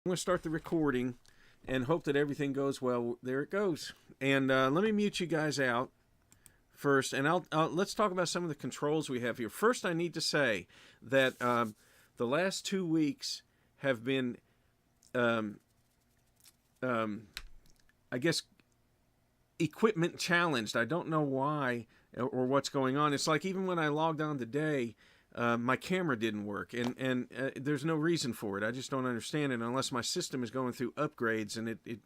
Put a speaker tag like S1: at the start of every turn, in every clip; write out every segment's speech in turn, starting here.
S1: going to start the recording and hope that everything goes well. There it goes. And let me mute you guys out first, and let's talk about some of the controls we have here. First, I need to say that the last 2 weeks have been, I guess, equipment challenged. I don't know why or what's going on. It's like even when I logged on today, my camera didn't work, and there's no reason for it. I just don't understand it unless my system is going through upgrades, and it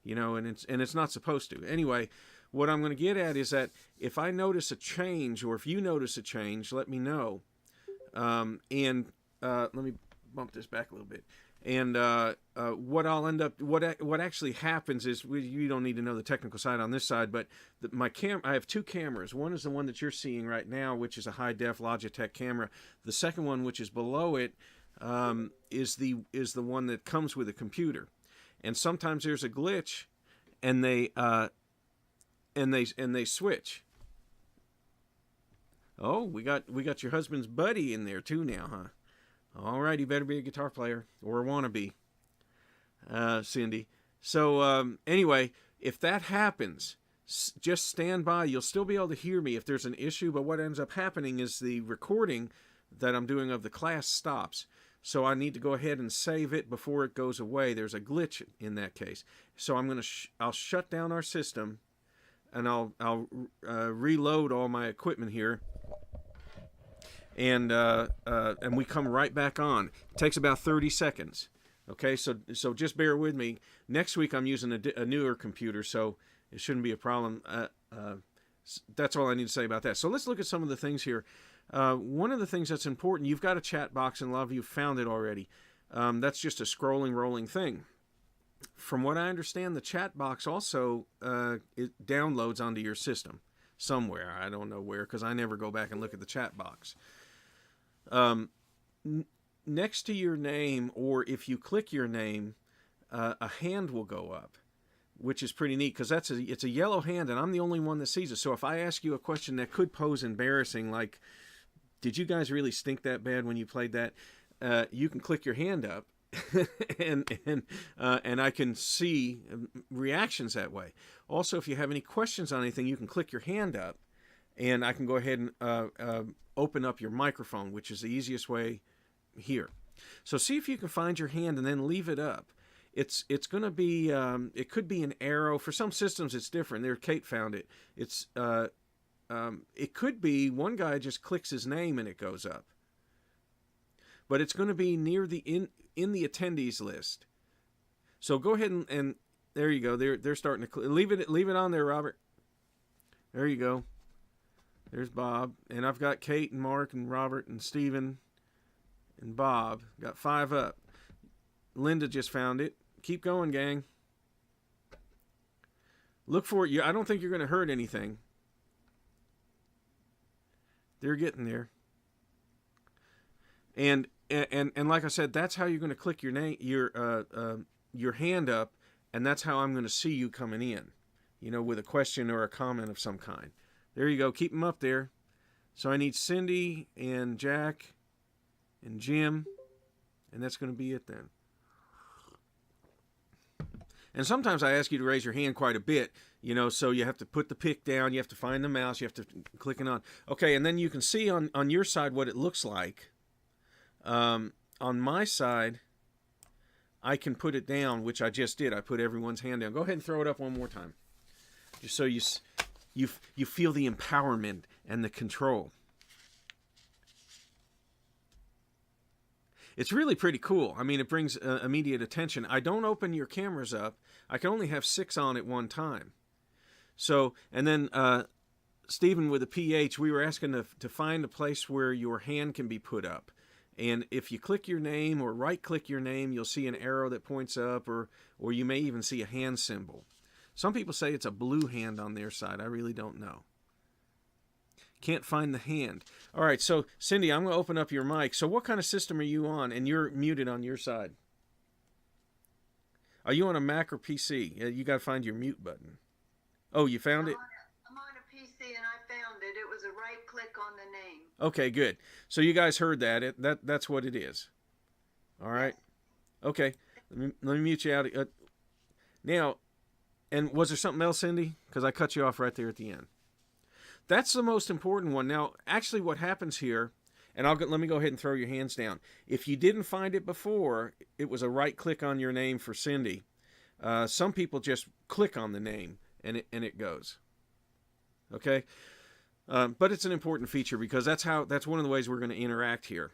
S1: you know, and it's not supposed to. Anyway, what I'm going to get at is that if I notice a change, or if you notice a change, let me know. And let me bump this back a little bit. And what I'll end up, what actually happens is, you don't need to know the technical side on this side, but I have two cameras. One is the one that you're seeing right now, which is a high def Logitech camera. The second one, which is below it, is the one that comes with a computer. And sometimes there's a glitch, and they switch. Oh, we got your husband's buddy in there too now, huh? All right, he better be a guitar player, or a wannabe, Cindy. So anyway, if that happens, just stand by. You'll still be able to hear me if there's an issue, but what ends up happening is the recording that I'm doing of the class stops. So I need to go ahead and save it before it goes away. There's a glitch in that case. So I'll shut down our system, and I'll reload all my equipment here. And we come right back on. It takes about 30 seconds. Okay, so just bear with me. Next week I'm using a newer computer, so it shouldn't be a problem. That's all I need to say about that. So let's look at some of the things here. One of the things that's important, you've got a chat box, and a lot of you found it already. That's just a scrolling, rolling thing. From what I understand, the chat box also it downloads onto your system somewhere. I don't know where, because I never go back and look at the chat box. Next to your name, or if you click your name, a hand will go up, which is pretty neat, because it's a yellow hand, and I'm the only one that sees it. So if I ask you a question that could pose embarrassing, like, did you guys really stink that bad when you played that? You can click your hand up, and I can see reactions that way. Also, if you have any questions on anything, you can click your hand up, and I can go ahead and open up your microphone, which is the easiest way here. So see if you can find your hand and then leave it up. It's going to be, it could be an arrow. For some systems, it's different. There, Kate found it. It could be one guy just clicks his name and it goes up. But it's going to be near the in the attendees list. So go ahead and there you go. They're starting to leave it on there, Robert. There you go. There's Bob, and I've got Kate and Mark and Robert and Stephen and Bob. Got 5 up. Linda just found it. Keep going, gang. Look for it. I don't think you're going to hurt anything. They're getting there. And like I said, that's how you're going to click your name, your hand up, and that's how I'm going to see you coming in. You know, with a question or a comment of some kind. There you go. Keep them up there. So I need Cindy and Jack and Jim, and that's going to be it then. And sometimes I ask you to raise your hand quite a bit, you know, so you have to put the pick down, you have to find the mouse, you have to click it on. Okay, and then you can see on your side what it looks like. On my side, I can put it down, which I just did. I put everyone's hand down. Go ahead and throw it up one more time, just so you feel the empowerment and the control. It's really pretty cool. I mean, it brings immediate attention. I don't open your cameras up. I can only have 6 on at one time. So, and then Stephen with a PH, we were asking to find a place where your hand can be put up. And if you click your name or right-click your name, you'll see an arrow that points up, or you may even see a hand symbol. Some people say it's a blue hand on their side. I really don't know. Can't find the hand. All right, so Cindy, I'm going to open up your mic. So what kind of system are you on? And you're muted on your side. Are you on a Mac or PC? You got to find your mute button. Oh, you found it?
S2: I'm on a PC and I found it. It was a right click on the name.
S1: Okay, good. So you guys heard that. That's what it is. All right. Okay. Let me mute you out. Now, and was there something else, Cindy? Because I cut you off right there at the end. That's the most important one. Now, actually, what happens here, and let me go ahead and throw your hands down. If you didn't find it before, it was a right click on your name for Cindy. Some people just click on the name and it goes. Okay, but it's an important feature because that's one of the ways we're going to interact here.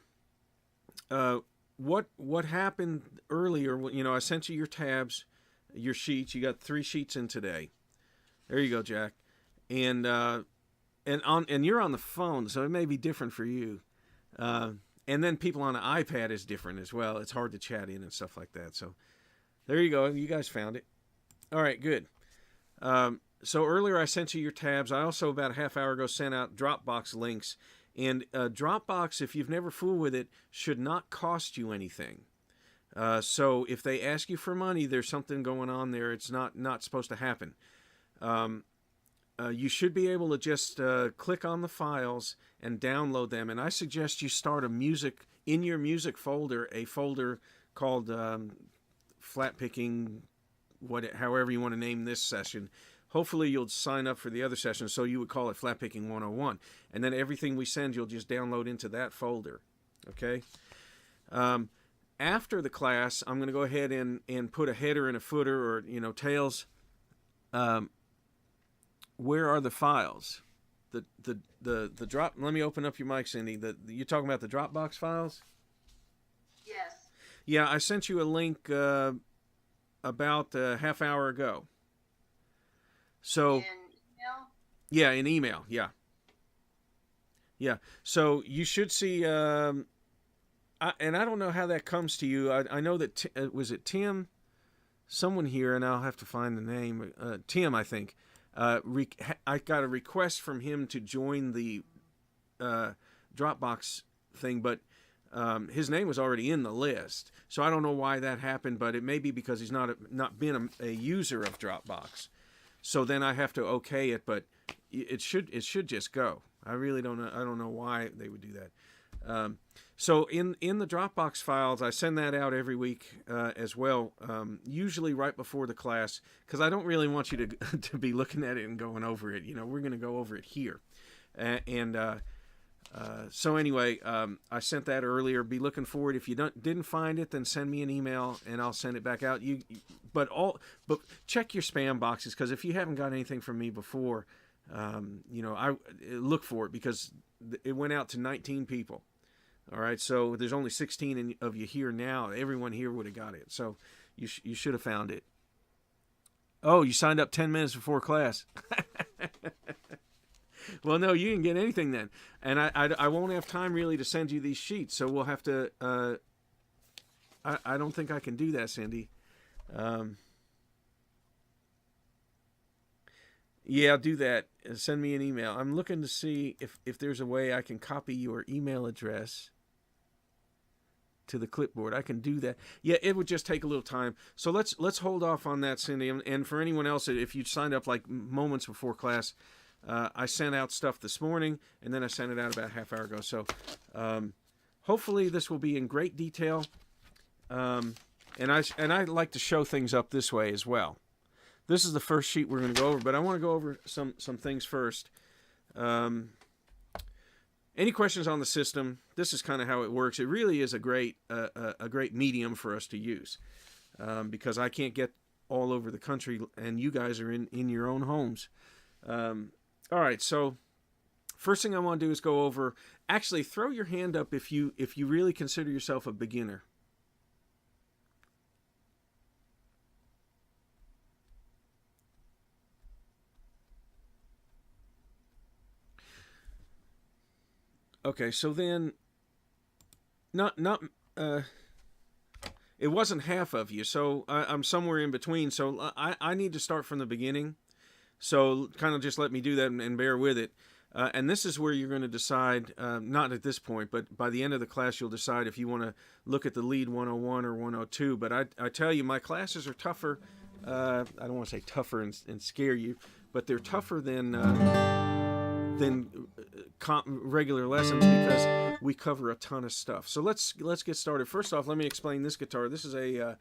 S1: What happened earlier? I sent you your tabs, your sheets. You got 3 sheets in today. There you go, Jack. And you're on the phone, so it may be different for you. And then people on an iPad is different as well. It's hard to chat in and stuff like that. So there you go. You guys found it. All right, good. So earlier I sent you your tabs. I also, about a half hour ago, sent out Dropbox links. And Dropbox, if you've never fooled with it, should not cost you anything. So if they ask you for money, there's something going on there. It's not supposed to happen. You should be able to just click on the files and download them. And I suggest you start in your music folder, a folder called Flatpicking, however you want to name this session. Hopefully you'll sign up for the other session, so you would call it Flatpicking 101. And then everything we send, you'll just download into that folder. Okay? After the class, I'm going to go ahead and put a header and a footer, or tails. Where are the files? The drop. Let me open up your mic, Cindy. You're talking about the Dropbox files?
S2: Yes.
S1: Yeah, I sent you a link about a half hour ago. So.
S2: In email?
S1: Yeah, in email. Yeah. Yeah. So you should see. And I don't know how that comes to you. I know that was it Tim? Someone here, and I'll have to find the name. Tim, I think. I got a request from him to join the Dropbox thing, but his name was already in the list. So I don't know why that happened, but it may be because he's not been a user of Dropbox. So then I have to okay it, but it should just go. I really don't know. I don't know why they would do that. So in the Dropbox files, I send that out every week as well, usually right before the class, because I don't really want you to be looking at it and going over it. We're going to go over it here. So anyway, I sent that earlier. Be looking for it. If you didn't find it, then send me an email and I'll send it back out. But check your spam boxes, because if you haven't got anything from me before, I look for it, because it went out to 19 people. All right, so there's only 16 of you here now. Everyone here would have got it, so you should have found it. Oh, you signed up 10 minutes before class. Well, no, you didn't get anything then, and I won't have time really to send you these sheets, so we'll have to. I don't think I can do that, Cindy. Yeah, do that. Send me an email. I'm looking to see if there's a way I can copy your email address to the clipboard. I can do that. Yeah, it would just take a little time. So let's hold off on that, Cindy. And for anyone else, if you signed up like moments before class, I sent out stuff this morning, and then I sent it out about a half hour ago. So hopefully this will be in great detail. And I like to show things up this way as well. This is the first sheet we're going to go over, but I want to go over some things first. Any questions on the system? This is kind of how it works. It really is a great medium for us to use, because I can't get all over the country, and you guys are in your own homes. All right, so first thing I want to do is go over. Actually, throw your hand up if you really consider yourself a beginner. Okay, so then, it wasn't half of you, so I'm somewhere in between. So I need to start from the beginning. So kind of just let me do that and bear with it. And this is where you're going to decide, not at this point, but by the end of the class, you'll decide if you want to look at the lead 101 or 102. But I tell you, my classes are tougher. I don't want to say tougher and scare you, but they're tougher than regular lessons, because we cover a ton of stuff. So let's get started. First off, let me explain this guitar. This is a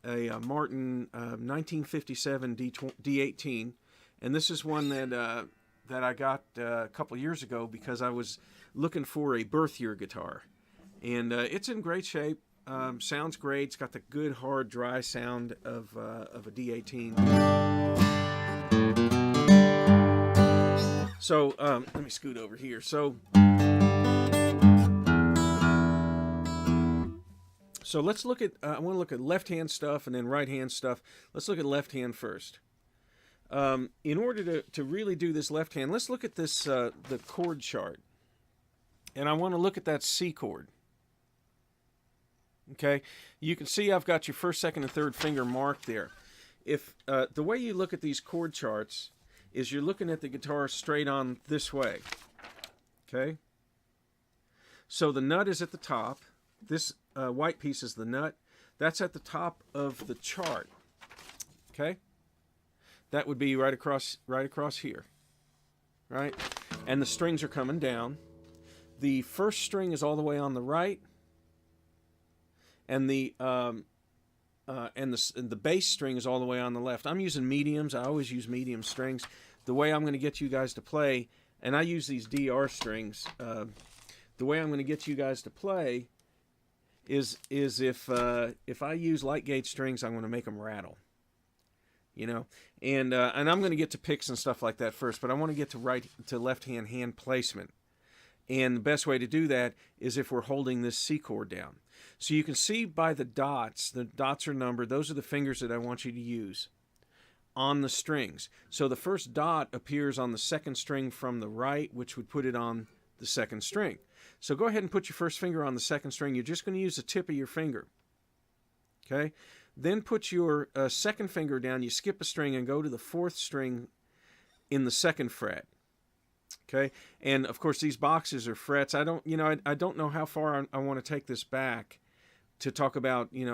S1: a Martin 1957 D18, and this is one that I got a couple years ago because I was looking for a birth year guitar, and it's in great shape. Sounds great. It's got the good hard dry sound of a D18. So let me scoot over here. So let's look at. I want to look at left hand stuff and then right hand stuff. Let's look at left hand first. In order to really do this left hand, let's look at this the chord chart, and I want to look at that C chord. Okay, you can see I've got your first, second, and third finger marked there. If the way you look at these chord charts is you're looking at the guitar straight on this way. Okay, so the nut is at the top. This white piece is the nut. That's at the top of the chart. Okay, that would be right across here, right? And the strings are coming down. The first string is all the way on the right, and the bass string is all the way on the left. I'm using mediums. I always use medium strings. The way I'm going to get you guys to play, and I use these DR strings. The way I'm going to get you guys to play is if I use light gauge strings, I'm going to make them rattle. You know, and I'm going to get to picks and stuff like that first, but I want to get to left hand placement. And the best way to do that is if we're holding this C chord down. So you can see by the dots are numbered. Those are the fingers that I want you to use on the strings. So the first dot appears on the second string from the right, which would put it on the second string. So go ahead and put your first finger on the second string. You're just going to use the tip of your finger. Okay? Then put your second finger down. You skip a string and go to the fourth string in the second fret. Okay, and of course these boxes are frets. I don't know how far I want to take this back to talk about, in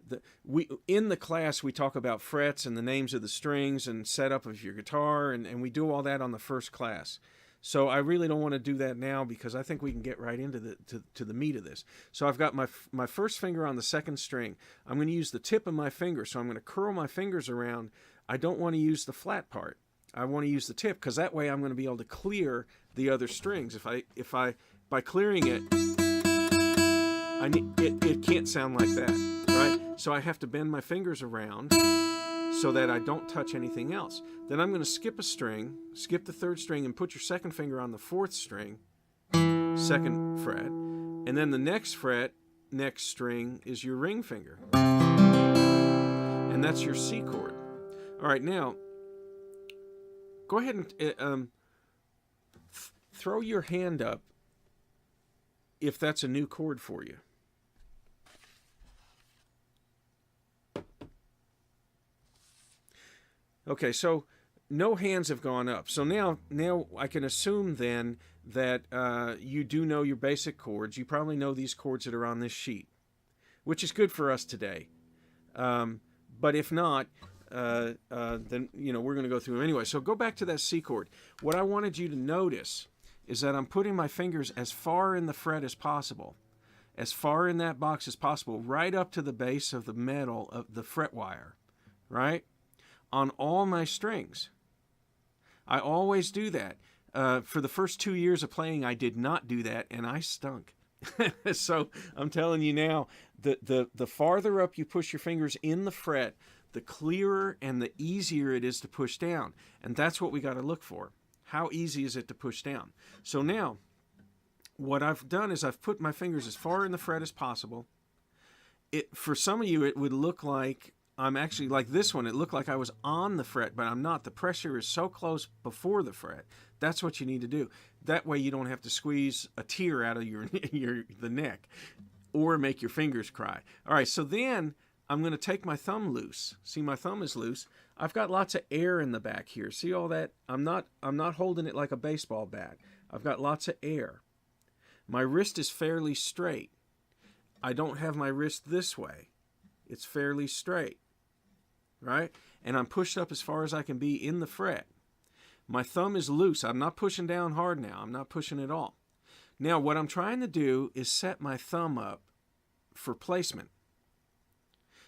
S1: the class we talk about frets and the names of the strings and setup of your guitar, and we do all that on the first class. So I really don't want to do that now because I think we can get right into the meat of this. So I've got my first finger on the second string. I'm going to use the tip of my finger, so I'm going to curl my fingers around. I don't want to use the flat part. I want to use the tip because that way I'm going to be able to clear the other strings. If I by clearing it, it can't sound like that, right? So I have to bend my fingers around so that I don't touch anything else. Then I'm going to skip a string, skip the third string, and put your second finger on the fourth string, second fret, and then the next string is your ring finger, and that's your C chord. All right, now go ahead and throw your hand up if that's a new chord for you. Okay, so no hands have gone up. So now I can assume then that you do know your basic chords. You probably know these chords that are on this sheet, which is good for us today. But if not, then we're going to go through them anyway. So go back to that C chord. What I wanted you to notice is that I'm putting my fingers as far in the fret as possible, as far in that box as possible, right up to the base of the metal of the fret wire, right? On all my strings. I always do that. For the first 2 years of playing, I did not do that, and I stunk. So I'm telling you now, the farther up you push your fingers in the fret, the clearer and the easier it is to push down. And that's what we got to look for. How easy is it to push down? So now, what I've done is I've put my fingers as far in the fret as possible. For some of you, it would look like I'm actually, like this one, it looked like I was on the fret, but I'm not. The pressure is so close before the fret. That's what you need to do. That way you don't have to squeeze a tear out of the neck or make your fingers cry. All right, so then I'm going to take my thumb loose. See, my thumb is loose. I've got lots of air in the back here. See all that? I'm not holding it like a baseball bat. I've got lots of air. My wrist is fairly straight. I don't have my wrist this way. It's fairly straight, right? And I'm pushed up as far as I can be in the fret. My thumb is loose. I'm not pushing down hard now. I'm not pushing at all. Now, what I'm trying to do is set my thumb up for placement.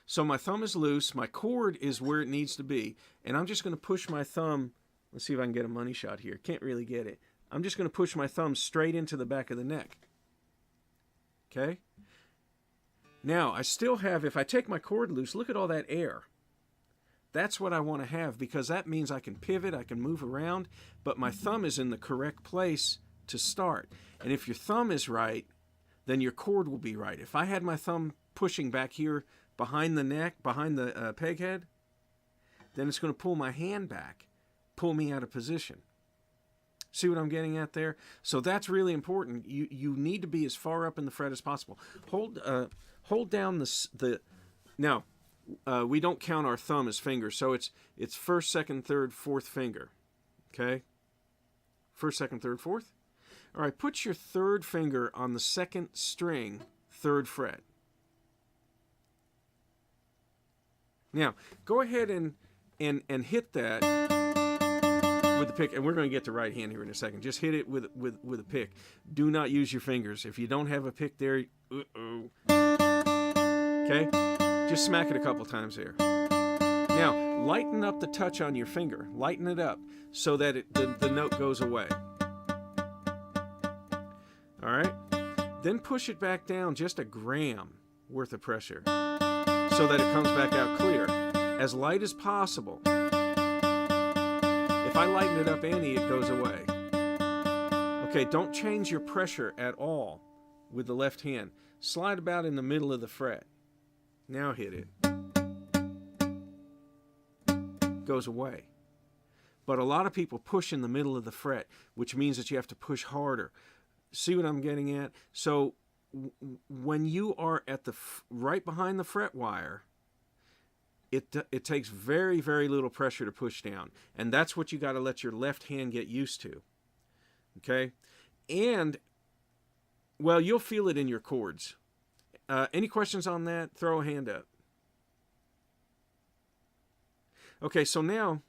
S1: So my thumb is loose, my cord is where it needs to be, and I'm just going to push my thumb. Let's see if I can get a money shot here. Can't really get it. I'm just going to push my thumb straight into the back of the neck. Okay? Now, I still have, if I take my cord loose, look at all that air. That's what I want to have, because that means I can pivot, I can move around, but my thumb is in the correct place to start. And if your thumb is right, then your cord will be right. If I had my thumb pushing back here behind the neck, behind the peg head, then it's going to pull my hand back, pull me out of position. See what I'm getting at there? So that's really important. You need to be as far up in the fret as possible. Hold down the now. We don't count our thumb as fingers, so it's first, second, third, fourth finger. Okay? First, second, third, fourth. All right, put your third finger on the second string, third fret. Now, go ahead and hit that with the pick, and we're going to get to right hand here in a second. Just hit it with a pick. Do not use your fingers. If you don't have a pick there, okay? Just smack it a couple times there. Now, lighten up the touch on your finger. Lighten it up so that the note goes away. All right? Then push it back down just a gram worth of pressure so that it comes back out clear. As light as possible. If I lighten it up any, it goes away. Okay, don't change your pressure at all with the left hand. Slide about in the middle of the fret. Now hit it. Goes away. But a lot of people push in the middle of the fret, which means that you have to push harder. See what I'm getting at? So when you are at the right behind the fret wire, it takes very, very little pressure to push down. And that's what you got to let your left hand get used to. Okay? And, well, you'll feel it in your chords. Any questions on that? Throw a hand up. Okay, so now,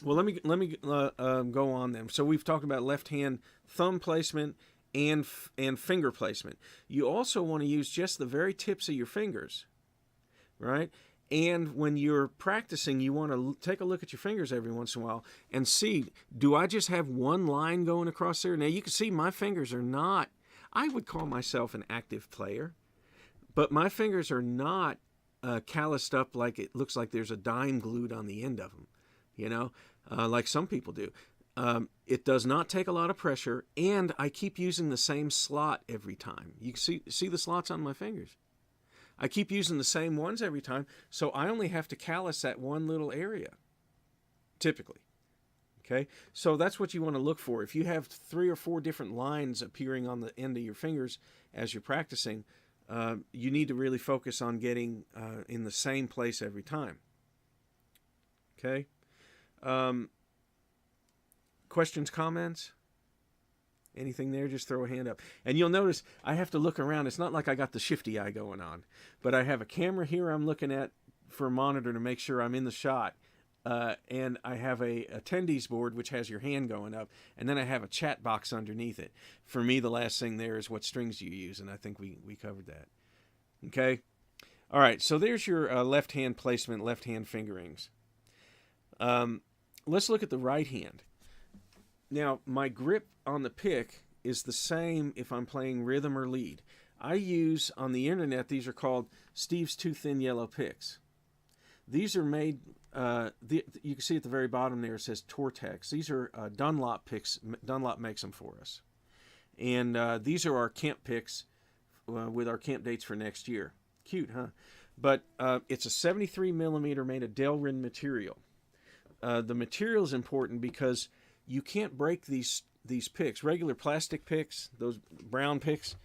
S1: well, let me go on then. So we've talked about left hand thumb placement and finger placement. You also want to use just the very tips of your fingers, right? And when you're practicing, you want to take a look at your fingers every once in a while and see, do I just have one line going across there? Now, you can see my fingers are not, I would call myself an active player, but my fingers are not calloused up like it looks like there's a dime glued on the end of them, you know, like some people do. It does not take a lot of pressure, and I keep using the same slot every time. You see the slots on my fingers? I keep using the same ones every time, so I only have to callus that one little area, typically. Okay, so that's what you want to look for. If you have 3 or 4 different lines appearing on the end of your fingers as you're practicing, you need to really focus on getting in the same place every time. Okay? Questions, comments? Anything there, just throw a hand up. And you'll notice I have to look around. It's not like I got the shifty eye going on. But I have a camera here I'm looking at for a monitor to make sure I'm in the shot. And I have a attendees board, which has your hand going up. And then I have a chat box underneath it. For me, the last thing there is what strings do you use? And I think we covered that. Okay? All right, so there's your left hand placement, left hand fingerings. Let's look at the right hand. Now, my grip on the pick is the same if I'm playing rhythm or lead. I use, on the internet, these are called Steve's Too Thin Yellow Picks. These are made, you can see at the very bottom there it says Tortex. These are Dunlop picks. Dunlop makes them for us. And these are our camp picks with our camp dates for next year. Cute, huh? But it's a 73 millimeter made of Delrin material. The material is important because you can't break these picks. Regular plastic picks, those brown picks,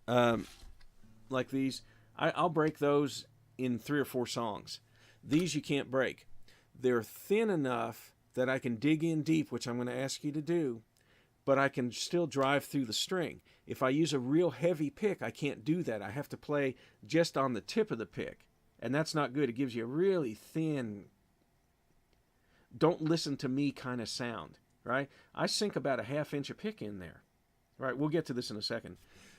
S1: like these, I'll break those in 3 or 4 songs. These you can't break. They're thin enough that I can dig in deep, which I'm going to ask you to do, but I can still drive through the string. If I use a real heavy pick, I can't do that. I have to play just on the tip of the pick, and that's not good. It gives you a really thin, don't listen to me kind of sound. Right? I sink about a 1/2 inch of pick in there. All right, we'll get to this in a second.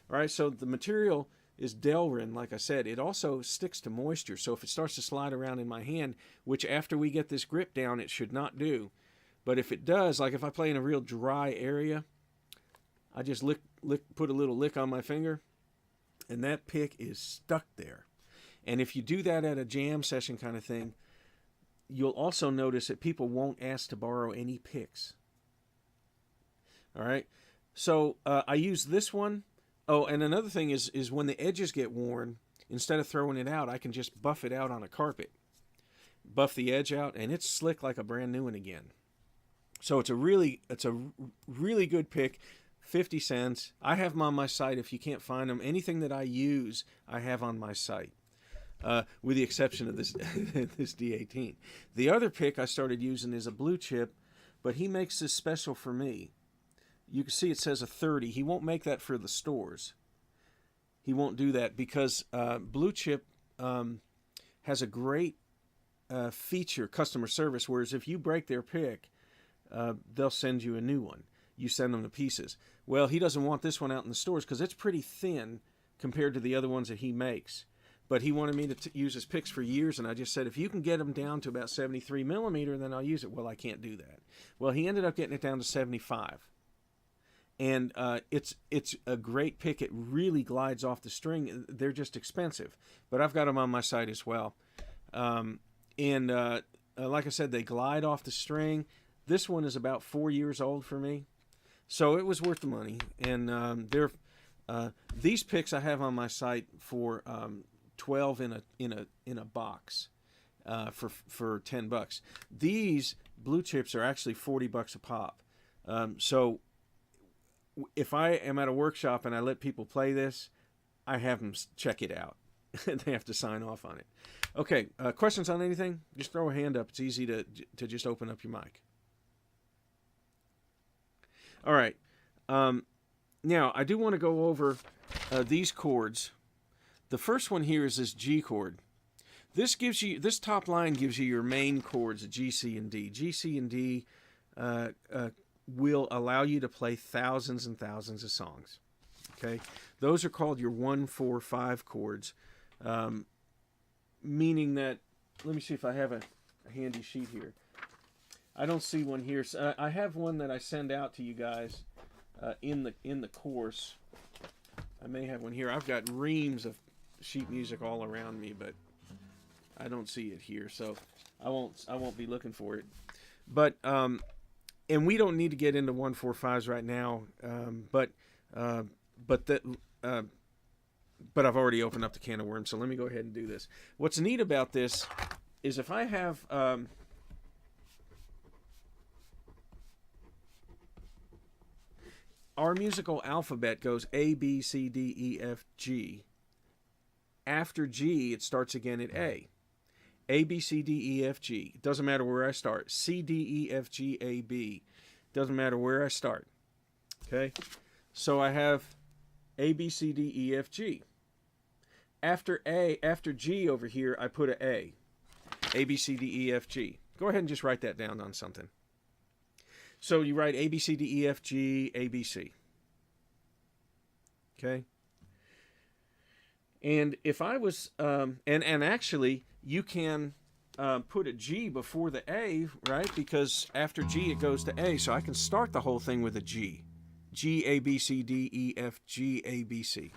S1: All right, so the material is Delrin. Like I said, it also sticks to moisture. So if it starts to slide around in my hand, which after we get this grip down, it should not do. But if it does, like if I play in a real dry area, I just put a little lick on my finger, and that pick is stuck there. And if you do that at a jam session kind of thing, you'll also notice that people won't ask to borrow any picks. All right. So I use this one. Oh, and another thing is when the edges get worn, instead of throwing it out, I can just buff it out on a carpet. Buff the edge out, and it's slick like a brand new one again. So it's a really good pick. 50 cents. I have them on my site if you can't find them. Anything that I use, I have on my site. With the exception of this this D18. The other pick I started using is a blue chip, but he makes this special for me. You can see it says a 30. He won't make that for the stores. He won't do that because blue chip has a great feature, customer service, whereas if you break their pick, they'll send you a new one. You send them the pieces. Well, he doesn't want this one out in the stores because it's pretty thin compared to the other ones that he makes. But he wanted me to use his picks for years, and I just said, if you can get them down to about 73 millimeter, then I'll use it. Well, I can't do that. Well, he ended up getting it down to 75. And it's a great pick. It really glides off the string. They're just expensive. But I've got them on my site as well. Like I said, they glide off the string. This one is about 4 years old for me. So it was worth the money. And these picks I have on my site for 12 in a box for $10. These blue chips are actually $40 a pop. So if I am at a workshop and I let people play this, I have them check it out. They have to sign off on it. Okay, questions on anything? Just throw a hand up. It's easy to just open up your mic. All right. Now, I do want to go over these chords. The first one here is this G chord. This top line gives you your main chords, G, C, and D. G, C, and D will allow you to play thousands and thousands of songs. Okay, those are called your 1, 4, 5 chords, meaning that. Let me see if I have a handy sheet here. I don't see one here. So, I have one that I send out to you guys in the course. I may have one here. I've got reams of sheet music all around me, but I don't see it here, so I won't be looking for it. But and we don't need to get into 1, 4, 5s right now. But I've already opened up the can of worms, so let me go ahead and do this. What's neat about this is if I have our musical alphabet goes A, B, C, D, E, F, G. After G, it starts again at A. A, B, C, D, E, F, G. It doesn't matter where I start. C, D, E, F, G, A, B. Doesn't matter where I start. Okay? So I have A, B, C, D, E, F, G. After G over here, I put a A. A, B, C, D, E, F, G. Go ahead and just write that down on something. So you write A, B, C, D, E, F, G, A, B, C. Okay? And if I was, and actually, you can put a G before the A, right? Because after G, it goes to A. So I can start the whole thing with a G. G, A, B, C, D, E, F, G, A, B, C.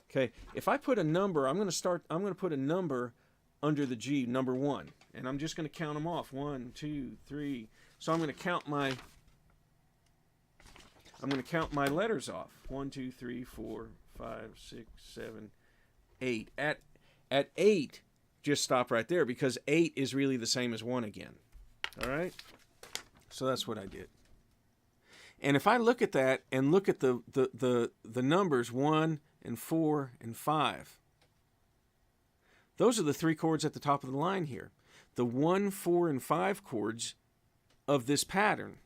S1: Okay, if I put a number, I'm going to put a number under the G, number 1. And I'm just going to count them off. 1, 2, 3. So I'm going to count my letters off. 1, 2, 3, 4, 5, 6, 7, 8. At 8, just stop right there because 8 is really the same as 1 again. All right? So that's what I did. And if I look at that and look at the numbers 1 and 4 and 5, those are the 3 chords at the top of the line here. The 1, 4, and 5 chords of this pattern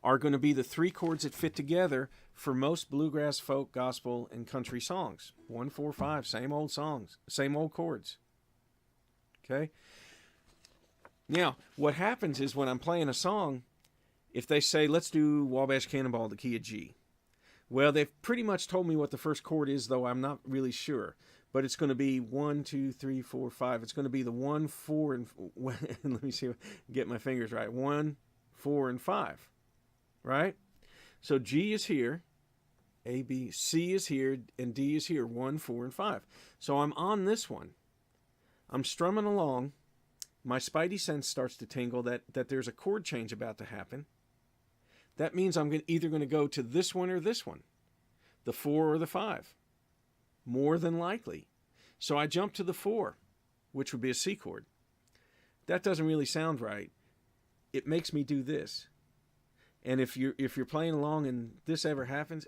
S1: are going to be the 3 chords that fit together for most bluegrass, folk, gospel, and country songs. 1, 4, 5, same old songs, same old chords. Okay? Now, what happens is when I'm playing a song, if they say, let's do Wabash Cannonball, the key of G. Well, they've pretty much told me what the first chord is, though I'm not really sure. But it's going to be 1, 2, 3, 4, 5. It's going to be the 1, 4, and let me see, get my fingers right. 1, 4, and 5. Right? So G is here, A, B, C is here, and D is here. 1, 4, and 5. So I'm on this one. I'm strumming along. My spidey sense starts to tingle that there's a chord change about to happen. That means I'm either going to go to this one or this one, the 4 or the 5, more than likely. So I jump to the 4, which would be a C chord. That doesn't really sound right. It makes me do this. And if you're playing along and this ever happens,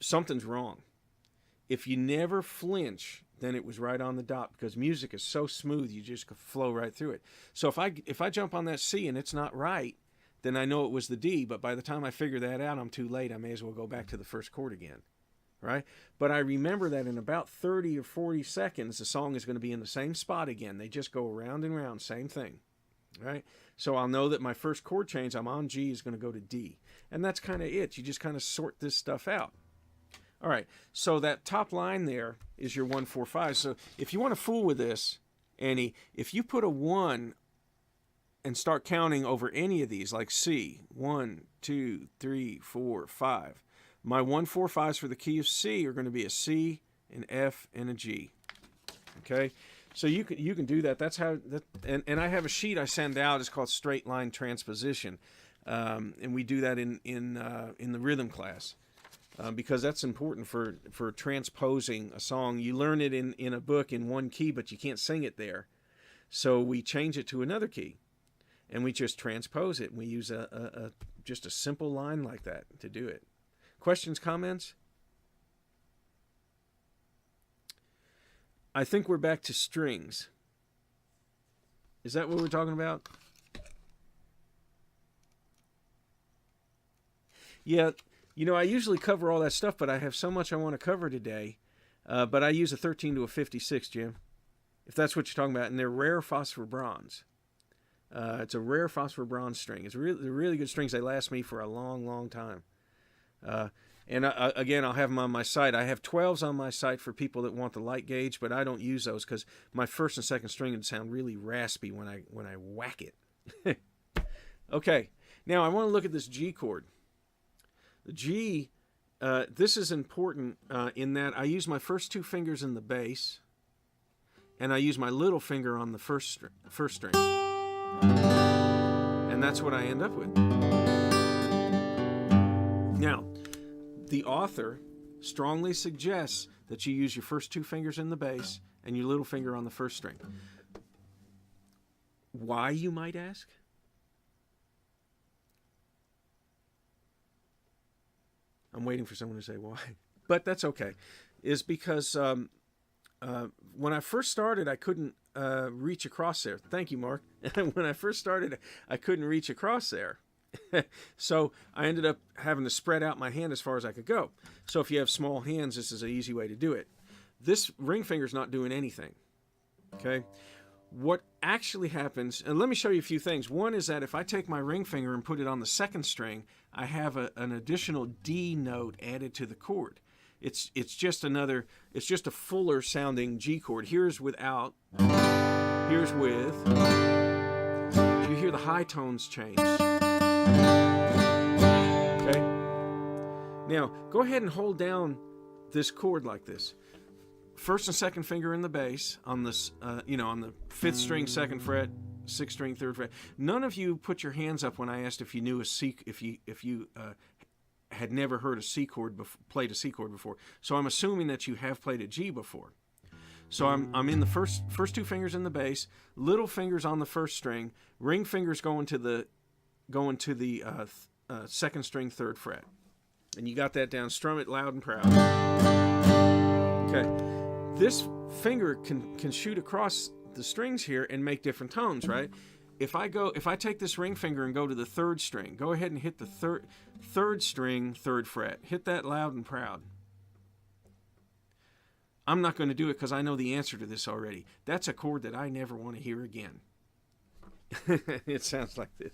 S1: something's wrong. If you never flinch, then it was right on the dot, because music is so smooth, you just flow right through it. So if I jump on that C and it's not right, then I know it was the D, but by the time I figure that out, I'm too late. I may as well go back to the first chord again, right? But I remember that in about 30 or 40 seconds, the song is going to be in the same spot again. They just go around and around, same thing, right? So I'll know that my first chord change, I'm on G, is going to go to D. And that's kind of it. You just kind of sort this stuff out. All right, so that top line there is your 1, 4, 5. So if you want to fool with this, Annie, if you put a 1 and start counting over any of these, like C, 1, 2, 3, 4, 5. My 1, 4, 5s for the key of C are going to be a C, an F, and a G. Okay, so you can do that. That's how that. And I have a sheet I send out. It's called Straight Line Transposition, and we do that in the rhythm class. Because that's important for transposing a song. You learn it in a book in one key, but you can't sing it there. So we change it to another key, and we just transpose it. And we use just a simple line like that to do it. Questions, comments? I think we're back to strings. Is that what we're talking about? Yeah. You know, I usually cover all that stuff, but I have so much I want to cover today. But I use a 13 to a 56, Jim, if that's what you're talking about. And they're rare phosphor bronze. It's a rare phosphor bronze string. They're really good strings. They last me for a long, long time. Again, I'll have them on my site. I have 12s on my site for people that want the light gauge, but I don't use those because my first and second string would sound really raspy when I whack it. Okay, now I want to look at this G chord. The G, this is important in that I use my first 2 fingers in the bass, and I use my little finger on the first string. And that's what I end up with. Now, the author strongly suggests that you use your first 2 fingers in the bass and your little finger on the first string. Why, you might ask? I'm waiting for someone to say why, but that's okay. Is because when I first started, I couldn't reach across there. Thank you, Mark. When I first started, I couldn't reach across there. So I ended up having to spread out my hand as far as I could go. So if you have small hands, this is an easy way to do it. This ring finger's not doing anything. Okay? What actually happens, and let me show you a few things. One is that if I take my ring finger and put it on the second string, I have an additional D note added to the chord. It's just a fuller sounding G chord. Here's without, here's with. You hear the high tones change. Okay? Now, go ahead and hold down this chord like this. First and second finger in the bass on this, on the 5th string, 2nd fret, 6th string, 3rd fret. None of you put your hands up when I asked if you knew a C, if you had never heard a C chord, played a C chord before. So I'm assuming that you have played a G before. So I'm in the first 2 fingers in the bass, little fingers on the 1st string, ring fingers going to the 2nd string, 3rd fret, and you got that down. Strum it loud and proud. Okay. This finger can shoot across the strings here and make different tones, right? If I take this ring finger and go to the 3rd string, go ahead and hit the third string, 3rd fret. Hit that loud and proud. I'm not going to do it because I know the answer to this already. That's a chord that I never want to hear again. It sounds like this.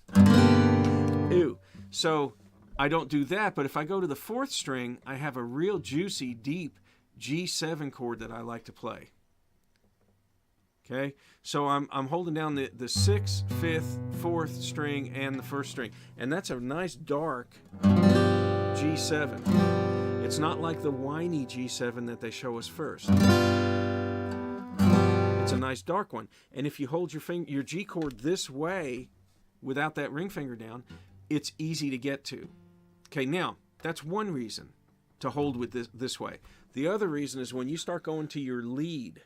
S1: Ew. So I don't do that, but if I go to the 4th string, I have a real juicy, deep G7 chord that I like to play. Okay, so I'm holding down the 6th, 5th, 4th string and the 1st string, and that's a nice dark G7. It's not like the whiny G7 that they show us first. It's a nice dark one, and if you hold your G chord this way without that ring finger down, it's easy to get to. Okay, now that's one reason to hold with this way. The other reason is when you start going to your lead.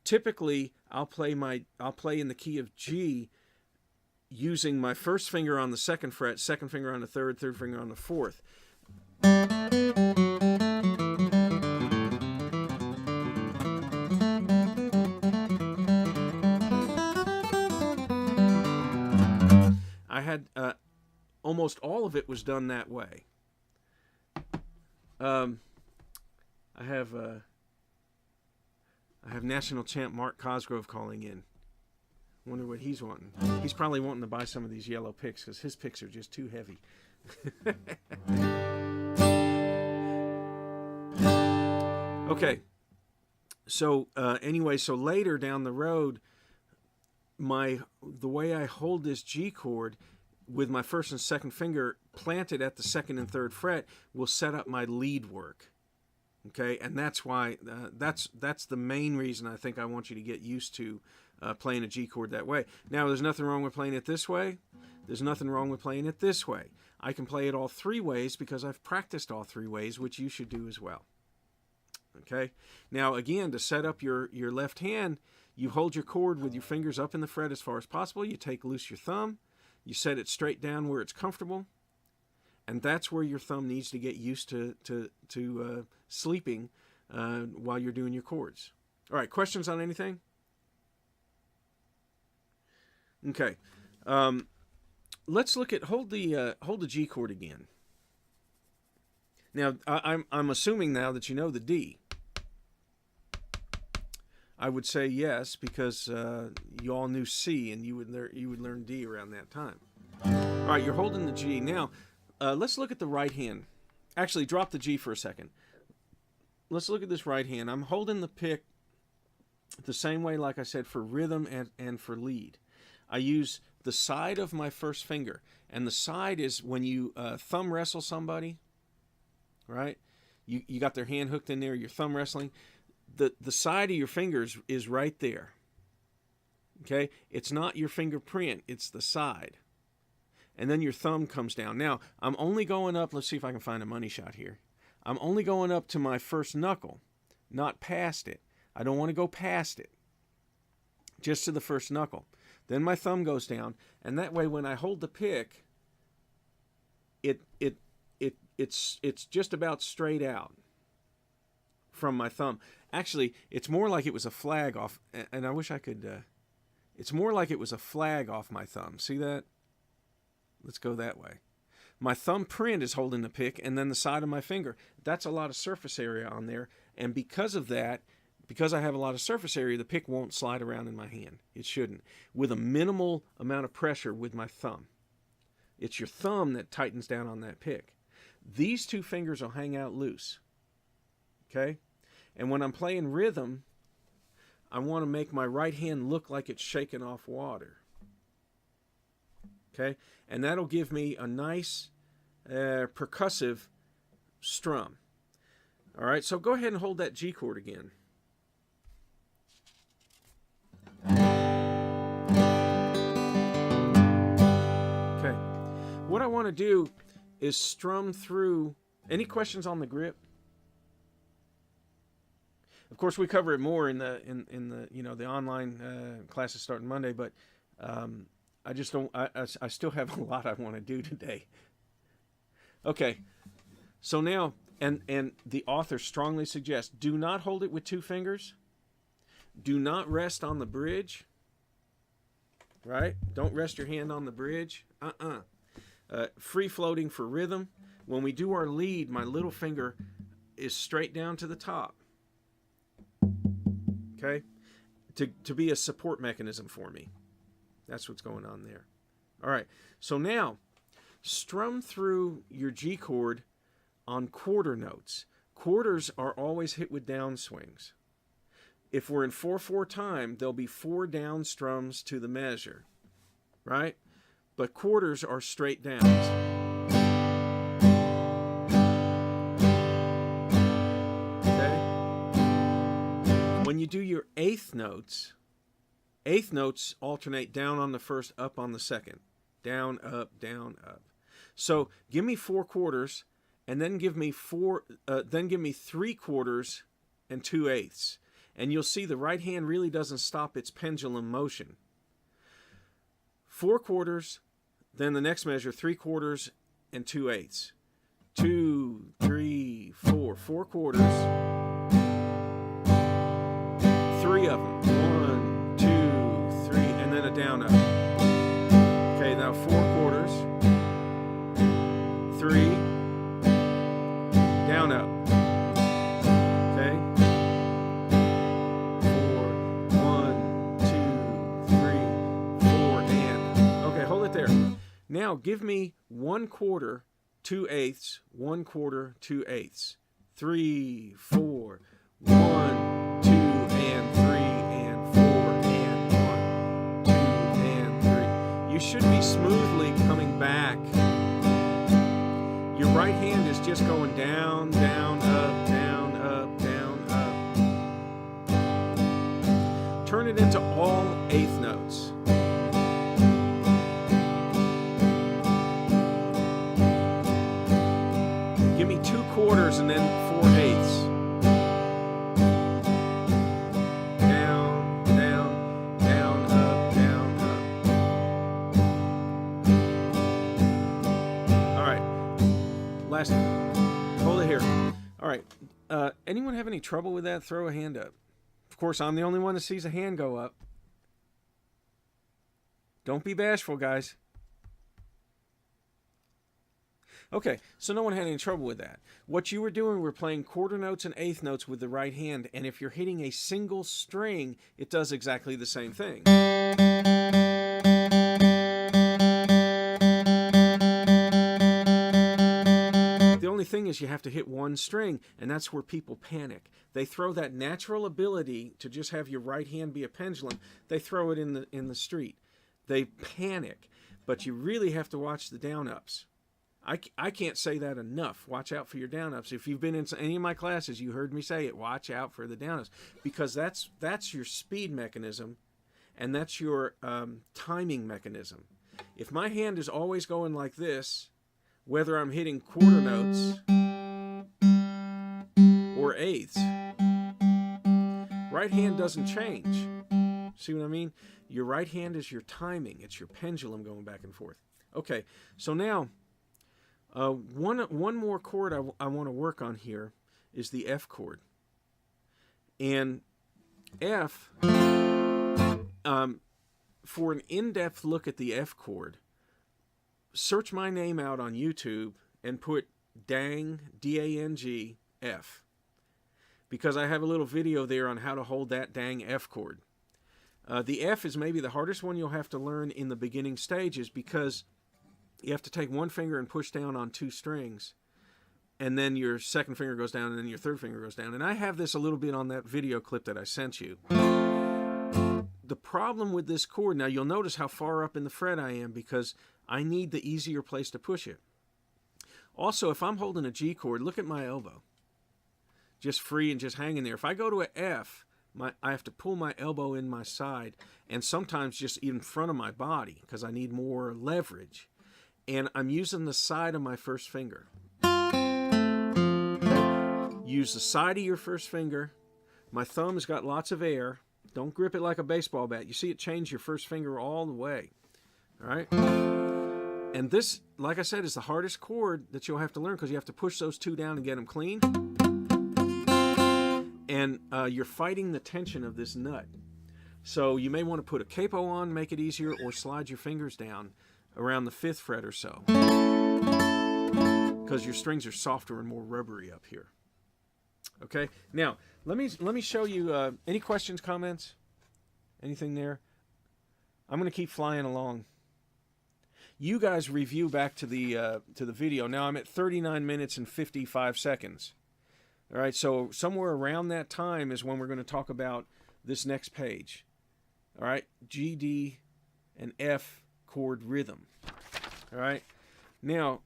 S1: Typically, I'll play in the key of G using my 1st finger on the 2nd fret, 2nd finger on the 3rd, 3rd finger on the 4th. I had almost all of it was done that way. I have national champ Mark Cosgrove calling in. Wonder what he's wanting. He's probably wanting to buy some of these yellow picks because his picks are just too heavy. Okay. So anyway, so later down the road, the way I hold this G chord with my 1st and 2nd finger planted at the 2nd and 3rd fret will set up my lead work. Okay, and that's why that's the main reason I think I want you to get used to playing a G chord that way. Now, there's nothing wrong with playing it this way. There's nothing wrong with playing it this way. I can play it all 3 ways because I've practiced all 3 ways, which you should do as well. Okay, now again, to set up your left hand, you hold your chord with your fingers up in the fret as far as possible. You take loose your thumb. You set it straight down where it's comfortable. And that's where your thumb needs to get used to sleeping while you're doing your chords. All right, questions on anything? Okay, let's look at hold the G chord again. Now I'm assuming now that you know the D. I would say yes because you all knew C and you would learn D around that time. All right, you're holding the G now. Let's look at the right hand. Actually, drop the G for a second. Let's look at this right hand. I'm holding the pick the same way, like I said, for rhythm and for lead. I use the side of my 1st finger. And the side is when you thumb wrestle somebody, right? You got their hand hooked in there, you're thumb wrestling. The side of your fingers is right there. Okay? It's not your fingerprint, it's the side. And then your thumb comes down. Now, I'm only going up, let's see if I can find a money shot here. I'm only going up to my 1st knuckle, not past it. I don't want to go past it. Just to the 1st knuckle. Then my thumb goes down, and that way when I hold the pick, it's just about straight out from my thumb. Actually, it's more like it was a flag off, and I wish I could, it's more like it was a flag off my thumb. See that? Let's go that way. My thumb print is holding the pick, and then the side of my finger. That's a lot of surface area on there, and because of that, because I have a lot of surface area, the pick won't slide around in my hand. It shouldn't. With a minimal amount of pressure with my thumb. It's your thumb that tightens down on that pick. These 2 fingers will hang out loose. Okay? And when I'm playing rhythm, I want to make my right hand look like it's shaking off water. Okay? And that'll give me a nice percussive strum. All right, so go ahead and hold that G chord again. Okay. What I want to do is strum through. Any questions on the grip? Of course, we cover it more in the the online classes starting Monday, but I just don't. I still have a lot I want to do today. Okay, so now and the author strongly suggests do not hold it with 2 fingers. Do not rest on the bridge. Right? Don't rest your hand on the bridge. Free floating for rhythm. When we do our lead, my little finger is straight down to the top. Okay? To be a support mechanism for me. That's what's going on there. All right. So now, strum through your G chord on quarter notes. Quarters are always hit with down swings. If we're in 4/4 time, there'll be 4 down strums to the measure, right? But quarters are straight downs. Okay? When you do your eighth notes alternate down on the first, up on the second. Down, up, down, up. So give me 4 quarters, and then give me 3 quarters and 2 eighths. And you'll see the right hand really doesn't stop its pendulum motion. 4 quarters, then the next measure, 3 quarters and 2 eighths. 2, 3, 4. 4 quarters. 3 of them. 1, 2, 3, and then a down up. Okay, now 4 quarters. 3, down up. Okay. 4, 1, 2, 3, 4, and. Okay, hold it there. Now give me 1 quarter, 2 eighths, 1 quarter, 2 eighths. 3, 4, 1, 2, and 3, and 4, and 1, 2, and 3. You should be smoothly coming back. Your right hand is just going down, down, up, down, up, down, up. Turn it into all eighth notes. Give me 2 quarters and then 4 eighths. Down, down, down, up, down, up. All right. Last. Hold it here. All right. Anyone have any trouble with that? Throw a hand up. Of course, I'm the only one that sees a hand go up. Don't be bashful, guys. Okay, so no one had any trouble with that. What you were doing, we're playing quarter notes and eighth notes with the right hand, and if you're hitting a single string, it does exactly the same thing. The only thing is you have to hit one string, and that's where people panic. They throw that natural ability to just have your right hand be a pendulum, they throw it in the street. They panic, but you really have to watch the down-ups. I can't say that enough. Watch out for your down-ups. If you've been in any of my classes, you heard me say it. Watch out for the down-ups, because that's your speed mechanism, and that's your timing mechanism. If my hand is always going like this, whether I'm hitting quarter notes or eighths, right hand doesn't change. See what I mean? Your right hand is your timing. It's your pendulum going back and forth. Okay, so now one more chord I want to work on here is the F chord. And F, for an in-depth look at the F chord, search my name out on YouTube and put dang, D-A-N-G, F. Because I have a little video there on how to hold that dang F chord. The F is maybe the hardest one you'll have to learn in the beginning stages, because you have to take one finger and push down on 2 strings, and then your second finger goes down, and then your third finger goes down. And I have this a little bit on that video clip that I sent you. The problem with this chord, now you'll notice how far up in the fret I am, because I need the easier place to push it. Also, if I'm holding a G chord, look at my elbow. Just free and just hanging there. If I go to an F, I have to pull my elbow in my side, and sometimes just in front of my body, because I need more leverage. And I'm using the side of my first finger. Okay. Use the side of your first finger. My thumb has got lots of air. Don't grip it like a baseball bat. You see it change your first finger all the way. All right? And this, like I said, is the hardest chord that you'll have to learn, because you have to push those 2 down and get them clean. And you're fighting the tension of this nut. So you may want to put a capo on, make it easier, or slide your fingers down around the 5th fret or so, because your strings are softer and more rubbery up here. Okay, now let me show you any questions, comments, anything there. I'm going to keep flying along. you guys review back to the video. Now I'm at 39 minutes and 55 seconds. All right, so somewhere around that time is when we're going to talk about this next page. All right, G, D, and F chord rhythm. All right, now